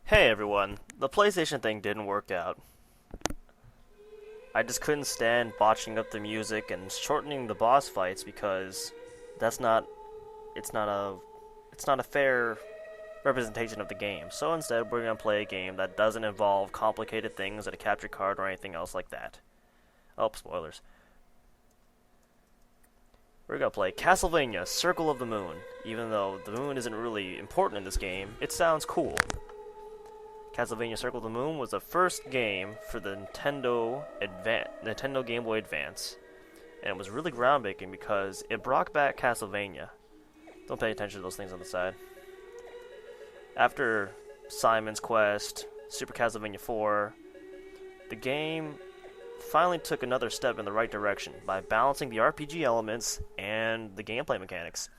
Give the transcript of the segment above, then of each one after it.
Hey everyone, the PlayStation thing didn't work out. I just couldn't stand botching up the music and shortening the boss fights because that's not it's not a it's not a fair representation of the game. So instead, we're going to play a game that doesn't involve complicated things like a capture card or anything else like that. Oh, spoilers. We're going to play Castlevania Circle of the Moon. Even though the moon isn't really important in this game, it sounds cool. Castlevania Circle of the Moon was the first game for the Nintendo Game Boy Advance, and it was really groundbreaking because it brought back Castlevania. Don't pay attention to those things on the side. After Simon's Quest, Super Castlevania 4, the game finally took another step in the right direction by balancing the RPG elements and the gameplay mechanics.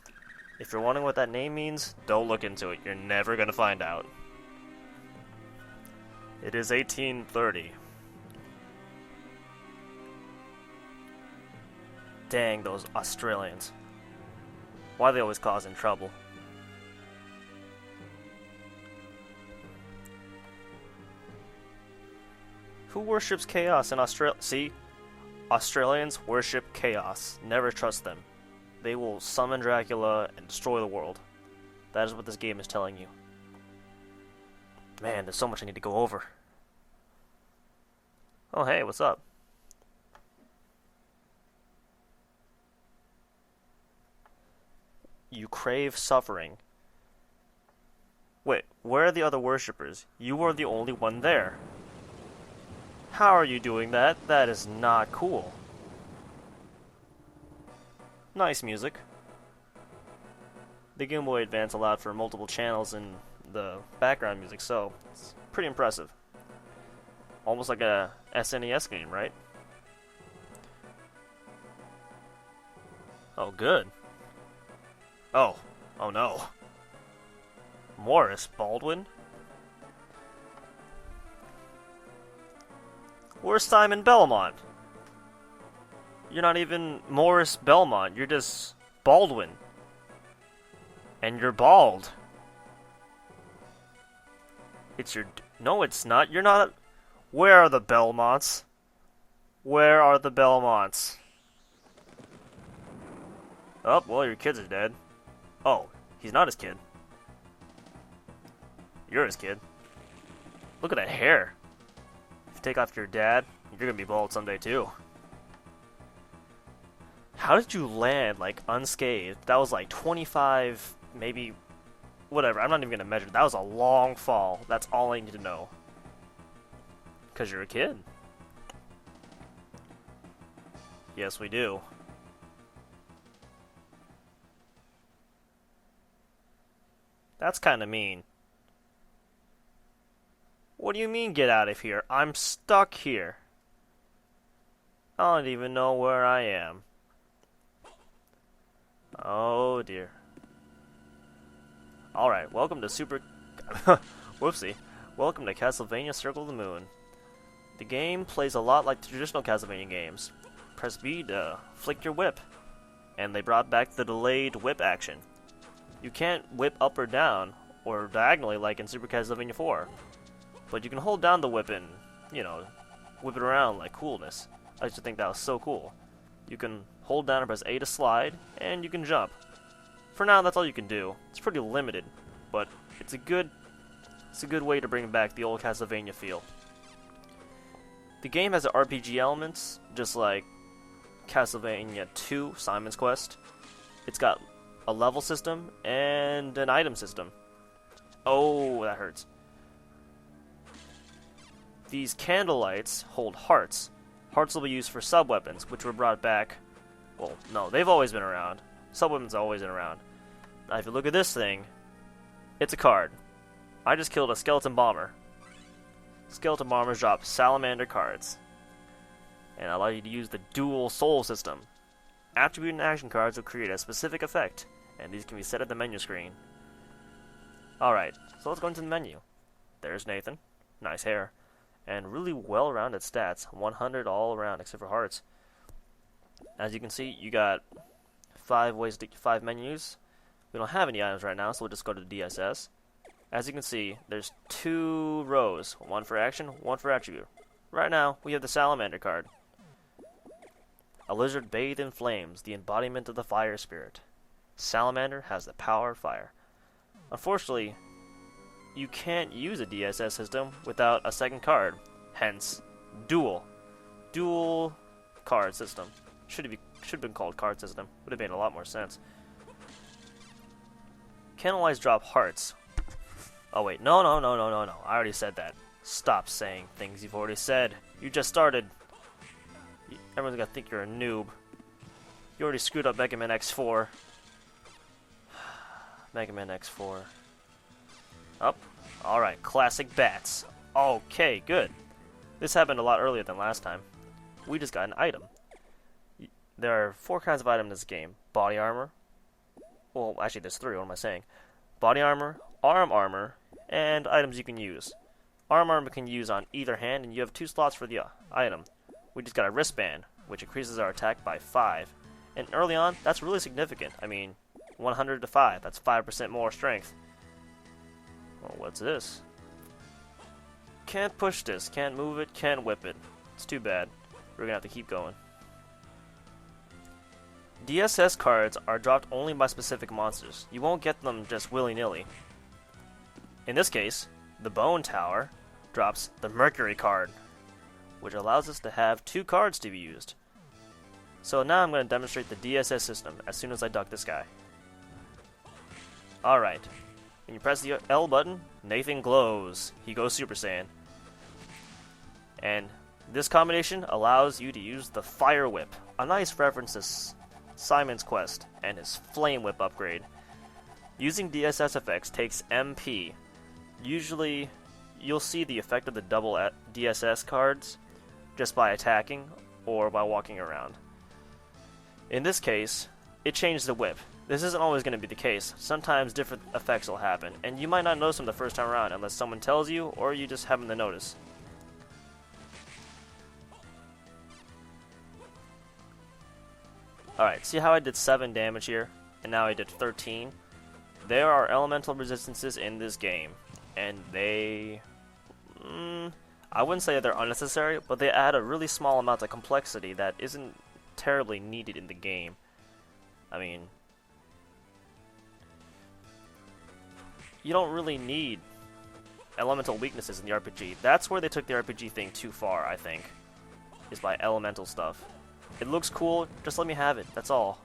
If you're wondering what that name means, don't look into it. You're never going to find out. It is 1830. Dang, those Australians. Why are they always causing trouble? Who worships chaos in Australia? See? Australians worship chaos. Never trust them. They will summon Dracula and destroy the world. That is what this game is telling you. Man, there's so much I need to go over. Oh, hey, what's up? You crave suffering. Wait, where are the other worshippers? You are the only one there. How are you doing that? That is not cool. Nice music. The Game Boy Advance allowed for multiple channels in the background music, so it's pretty impressive. Almost like a SNES game, right? Oh, good. Oh no. Morris Baldwin? Where's Simon Belmont? You're not even Morris Belmont, you're just Baldwin. And you're bald. It's your... No, it's not. You're not... Where are the Belmonts? Where are the Belmonts? Oh, well, your kids are dead. Oh, he's not his kid. You're his kid. Look at that hair. If you take off your dad, you're gonna be bald someday too. How did you land, like, unscathed? That was like 25, maybe... Whatever, I'm not even gonna measure. That was a long fall. That's all I need to know. Because you're a kid. Yes, we do. That's kind of mean. What do you mean, get out of here? I'm stuck here. I don't even know where I am. Oh, dear. Alright, welcome to Whoopsie. Welcome to Castlevania Circle of the Moon. The game plays a lot like traditional Castlevania games. Press B to flick your whip. And they brought back the delayed whip action. You can't whip up or down, or diagonally like in Super Castlevania 4. But you can hold down the whip and, you know, whip it around like coolness. I used to think that was so cool. You can hold down and press A to slide, and you can jump. For now, that's all you can do. It's pretty limited, but it's a good way to bring back the old Castlevania feel. The game has RPG elements, just like Castlevania 2, Simon's Quest. It's got a level system and an item system. Oh, that hurts. These candle lights hold hearts. Hearts will be used for sub-weapons, which were brought back... Well, no, they've always been around. Sub-weapons have always been around. Now, if you look at this thing, it's a card. I just killed a skeleton bomber. Skeleton bombers drop salamander cards. And allow you to use the dual soul system. Attribute and action cards will create a specific effect, and these can be set at the menu screen. Alright, so let's go into the menu. There's Nathan. Nice hair. And really well-rounded stats. 100 all around, except for hearts. As you can see, you got 5 menus. We don't have any items right now, so we'll just go to DSS. As you can see, there's 2 rows, one for action, one for attribute. Right now, we have the Salamander card. A lizard bathed in flames, the embodiment of the fire spirit. Salamander has the power of fire. Unfortunately, you can't use a DSS system without a second card, hence, dual card system. Should have been called card system. Would have made a lot more sense. Canalize drop hearts. Oh wait, no. I already said that. Stop saying things you've already said. You just started. Everyone's gonna think you're a noob. You already screwed up Mega Man X4. Mega Man X4. Up. Alright, classic bats. Okay, good. This happened a lot earlier than last time. We just got an item. There are 4 kinds of items in this game. Body armor. Well, actually there's 3, what am I saying? Body armor, arm armor, and items you can use. Arm armor can use on either hand, and you have 2 slots for the item. We just got a wristband, which increases our attack by 5. And early on, that's really significant. I mean, 100 to 5, that's 5% more strength. Well, what's this? Can't push this, can't move it, can't whip it. It's too bad. We're gonna have to keep going. DSS cards are dropped only by specific monsters. You won't get them just willy-nilly. In this case, the Bone Tower drops the Mercury card, which allows us to have 2 cards to be used. So now I'm going to demonstrate the DSS system as soon as I duck this guy. Alright, when you press the L button, Nathan glows. He goes Super Saiyan. And this combination allows you to use the Fire Whip, a nice reference to Simon's Quest and his Flame Whip upgrade. Using DSS effects takes MP. Usually, you'll see the effect of the double DSS cards just by attacking or by walking around. In this case, it changed the whip. This isn't always going to be the case. Sometimes different effects will happen, and you might not notice them the first time around unless someone tells you or you just happen to notice. Alright, see how I did 7 damage here, and now I did 13? There are elemental resistances in this game, and they... I wouldn't say they're unnecessary, but they add a really small amount of complexity that isn't terribly needed in the game. I mean, you don't really need elemental weaknesses in the RPG. That's where they took the RPG thing too far, I think, is by elemental stuff. It looks cool, just let me have it, that's all.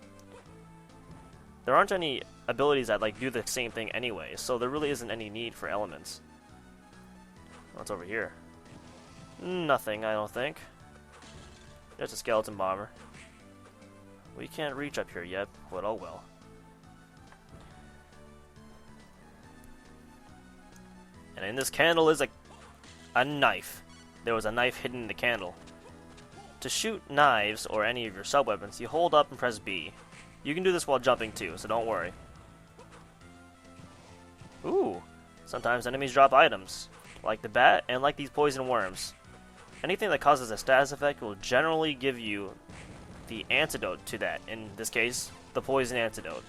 There aren't any abilities that do the same thing anyway, so there really isn't any need for elements. What's over here? Nothing, I don't think. Just a skeleton bomber. We can't reach up here yet, but oh well. And in this candle is a knife. There was a knife hidden in the candle. To shoot knives or any of your sub-weapons, you hold up and press B. You can do this while jumping too, so don't worry. Ooh, sometimes enemies drop items, like the bat and like these poison worms. Anything that causes a status effect will generally give you the antidote to that, in this case, the poison antidote.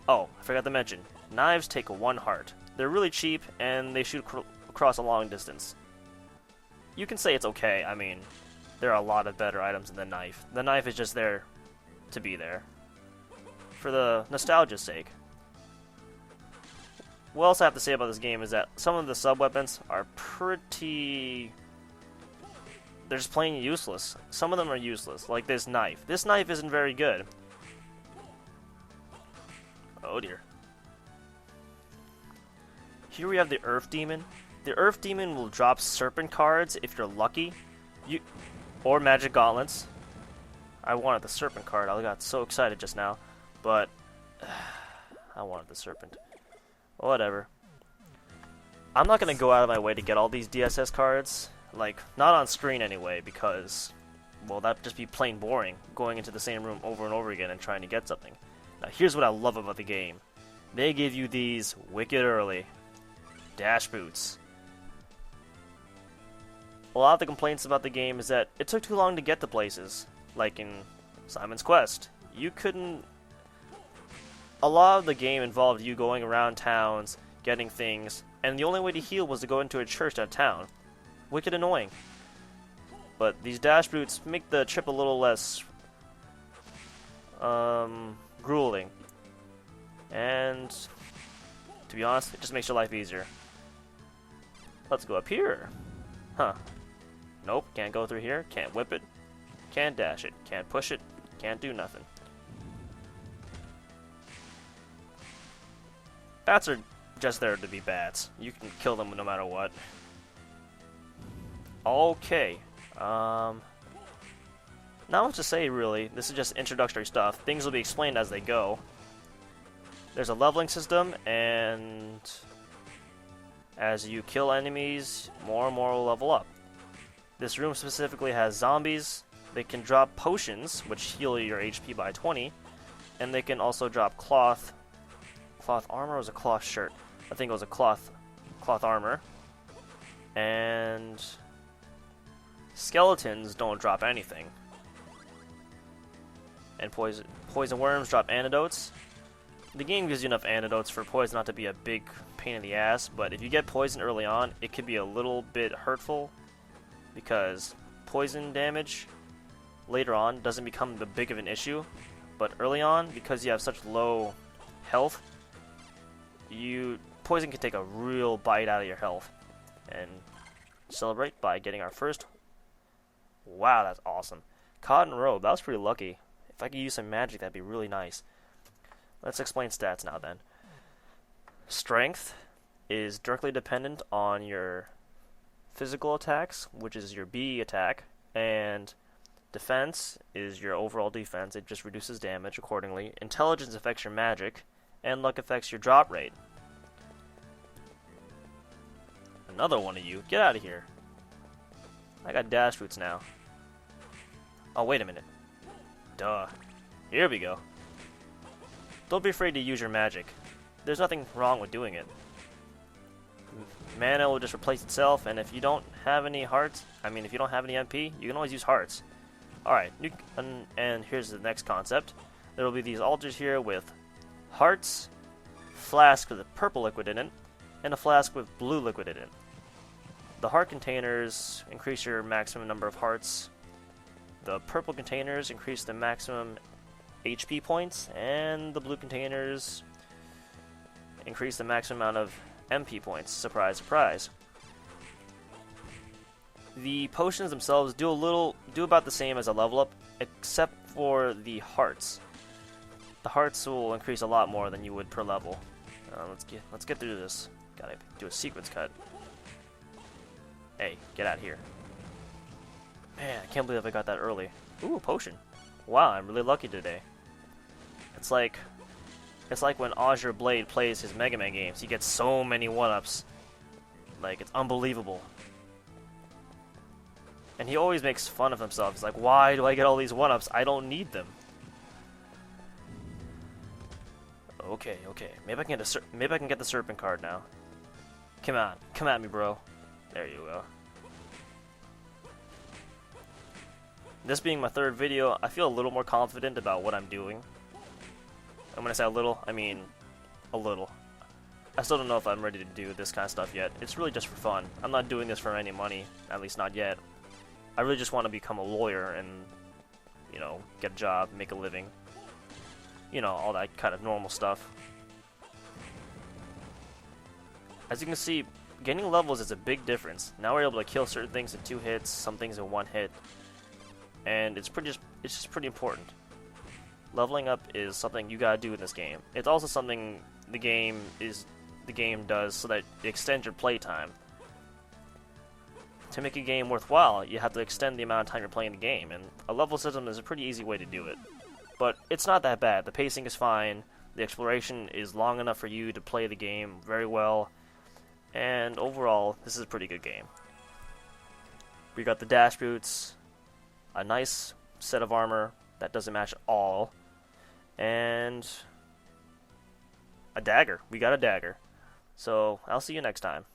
Oh, I forgot to mention, knives take 1 heart. They're really cheap, and they shoot across a long distance. You can say it's okay, I mean, there are a lot of better items than the knife. The knife is just there to be there, for the nostalgia's sake. What else I have to say about this game is that some of the sub-weapons are pretty... they're just plain useless. Some of them are useless, like this knife. This knife isn't very good. Oh dear. Here we have the Earth Demon. The Earth Demon will drop Serpent cards if you're lucky, or Magic Gauntlets. I wanted the Serpent card. I got so excited just now, but I wanted the Serpent. Whatever. I'm not gonna go out of my way to get all these DSS cards, not on screen anyway, because, well, that'd just be plain boring, going into the same room over and over again and trying to get something. Now, here's what I love about the game. They give you these wicked early. Dash boots. A lot of the complaints about the game is that it took too long to get to places, like in Simon's Quest. You couldn't a lot of the game involved you going around towns, getting things, and the only way to heal was to go into a church at town. Wicked annoying. But these dash routes make the trip a little less grueling. And to be honest, it just makes your life easier. Let's go up here. Huh. Nope, can't go through here, can't whip it, can't dash it, can't push it, can't do nothing. Bats are just there to be bats. You can kill them no matter what. Okay. Not much to say really. This is just introductory stuff. Things will be explained as they go. There's a leveling system, and as you kill enemies, more and more will level up. This room specifically has zombies. They can drop potions, which heal your HP by 20, and they can also drop cloth armor. Or was a cloth shirt? I think it was a cloth armor. And skeletons don't drop anything. And poison worms drop antidotes. The game gives you enough antidotes for poison not to be a big pain in the ass, but if you get poisoned early on, it could be a little bit hurtful, because poison damage later on doesn't become the big of an issue, but early on, because you have such low health, poison can take a real bite out of your health. And celebrate by getting our first. Wow, that's awesome. Cotton robe, that was pretty lucky. If I could use some magic, that'd be really nice. Let's explain stats now then. Strength is directly dependent on your physical attacks, which is your B attack, and defense is your overall defense. It just reduces damage accordingly. Intelligence affects your magic, and luck affects your drop rate. Another one of you. Get out of here. I got dash routes now. Oh, wait a minute. Duh. Here we go. Don't be afraid to use your magic. There's nothing wrong with doing it. Mana will just replace itself, and if you don't have any hearts, if you don't have any MP, you can always use hearts. Alright, and here's the next concept. There will be these altars here with hearts, flask with a purple liquid in it, and a flask with blue liquid in it. The heart containers increase your maximum number of hearts. The purple containers increase the maximum HP points, and the blue containers increase the maximum amount of MP points. Surprise, surprise. The potions themselves do about the same as a level up, except for the hearts. The hearts will increase a lot more than you would per level. Let's get through this. Gotta do a sequence cut. Hey, get out of here. Man, I can't believe I got that early. Ooh, a potion. Wow, I'm really lucky today. It's like when Azure Blade plays his Mega Man games. He gets so many 1-ups. Like, it's unbelievable. And he always makes fun of himself. He's like, why do I get all these 1-ups? I don't need them. Okay. Maybe I can get the Serpent card now. Come on. Come at me, bro. There you go. This being my third video, I feel a little more confident about what I'm doing. And when I say a little, I mean a little. I still don't know if I'm ready to do this kind of stuff yet. It's really just for fun. I'm not doing this for any money, at least not yet. I really just want to become a lawyer and, get a job, make a living. All that kind of normal stuff. As you can see, gaining levels is a big difference. Now we're able to kill certain things in 2 hits, some things in 1 hit. And it's just pretty important. Leveling up is something you gotta do in this game. It's also something the game does so that it extends your playtime. To make a game worthwhile, you have to extend the amount of time you're playing the game, and a level system is a pretty easy way to do it. But it's not that bad. The pacing is fine, the exploration is long enough for you to play the game very well, and overall, this is a pretty good game. We got the dash boots, a nice set of armor that doesn't match at all, and a dagger. We got a dagger. So, I'll see you next time.